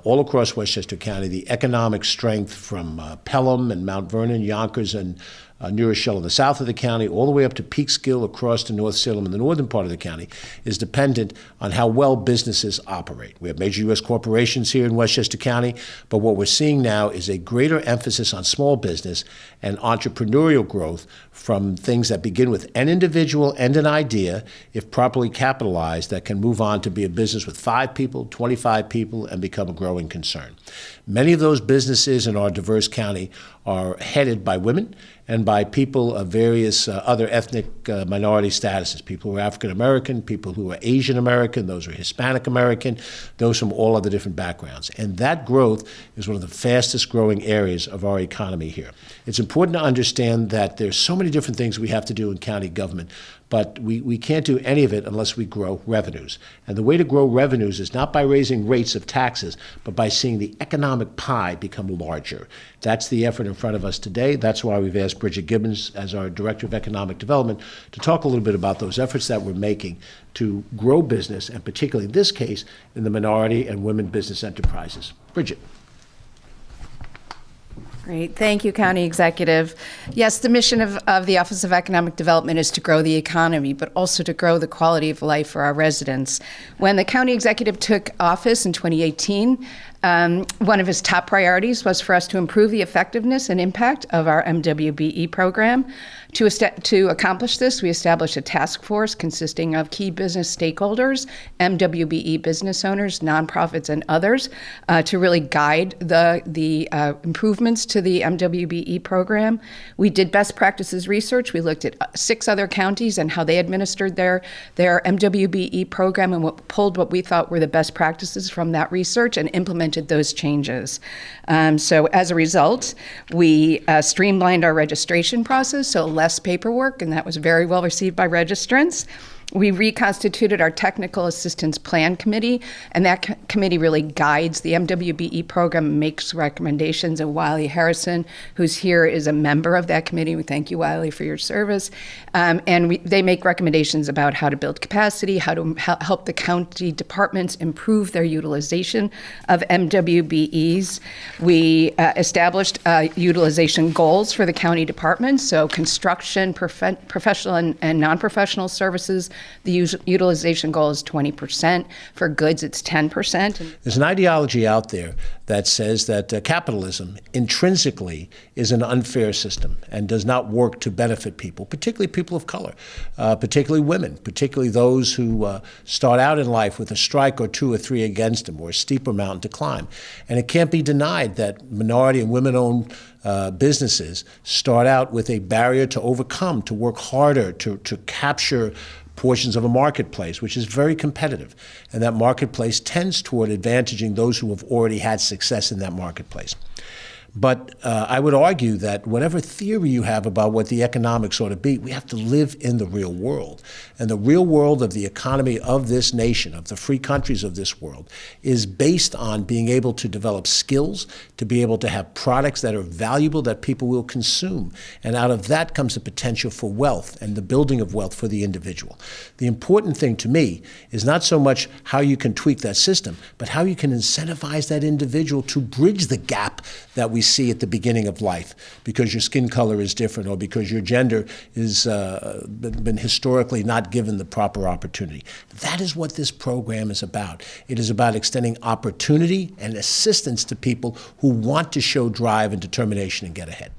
all across Westchester County. The economic strength from Pelham and Mount Vernon, Yonkers, and New Rochelle in the south of the county, all the way up to Peekskill across to North Salem in the northern part of the county, is dependent on how well businesses operate. We have major U.S. corporations here in Westchester County, but what we're seeing now is a greater emphasis on small business and entrepreneurial growth from things that begin with an individual and an idea, if properly capitalized, that can move on to be a business with 5 people, 25 people, and become a growing concern. Many of those businesses in our diverse county are headed by women and by people of various other ethnic minority statuses, people who are African American, people who are Asian American, those who are Hispanic American, those from all other different backgrounds. And that growth is one of the fastest growing areas of our economy here. It's important to understand that there's so many different things we have to do in county government, but we can't do any of it unless we grow revenues. And the way to grow revenues is not by raising rates of taxes, but by seeing the economic pie become larger. That's the effort in front of us today. That's why we've asked Bridget Gibbons, as our Director of Economic Development, to talk a little bit about those efforts that we're making to grow business, and particularly in this case, in the minority and women business enterprises. Bridget. Great. Thank you, County Executive. Yes, the mission of the Office of Economic Development is to grow the economy, but also to grow the quality of life for our residents. When the County Executive took office in 2018, one of his top priorities was for us to improve the effectiveness and impact of our MWBE program. To accomplish this, we established a task force consisting of key business stakeholders, MWBE business owners, nonprofits, and others, to really guide the improvements to the MWBE program. We did best practices research. We looked at 6 other counties and how they administered their MWBE program, and pulled what we thought were the best practices from that research and implemented those changes. So as a result, we streamlined our registration process, so less paperwork, and that was very well received by registrants. We reconstituted our Technical Assistance Plan Committee, and that committee really guides the MWBE program and makes recommendations. And Wiley Harrison, who's here, is a member of that committee. We thank you, Wiley, for your service. They make recommendations about how to build capacity, how to help the county departments improve their utilization of MWBEs. We established utilization goals for the county departments, so construction, professional and non-professional services. The utilization goal is 20%. For goods, it's 10%. There's an ideology out there that says that capitalism intrinsically is an unfair system and does not work to benefit people, particularly people of color, particularly women, particularly those who start out in life with a strike or 2 or 3 against them, or a steeper mountain to climb. And it can't be denied that minority and women-owned businesses start out with a barrier to overcome, to work harder, to capture portions of a marketplace, which is very competitive. And that marketplace tends toward advantaging those who have already had success in that marketplace. But I would argue that whatever theory you have about what the economics ought to be, we have to live in the real world. And the real world of the economy of this nation, of the free countries of this world, is based on being able to develop skills, to be able to have products that are valuable that people will consume. And out of that comes the potential for wealth and the building of wealth for the individual. The important thing to me is not so much how you can tweak that system, but how you can incentivize that individual to bridge the gap that we see at the beginning of life, because your skin color is different, or because your gender is been historically not given the proper opportunity. That is what this program is about. It is about extending opportunity and assistance to people who want to show drive and determination and get ahead.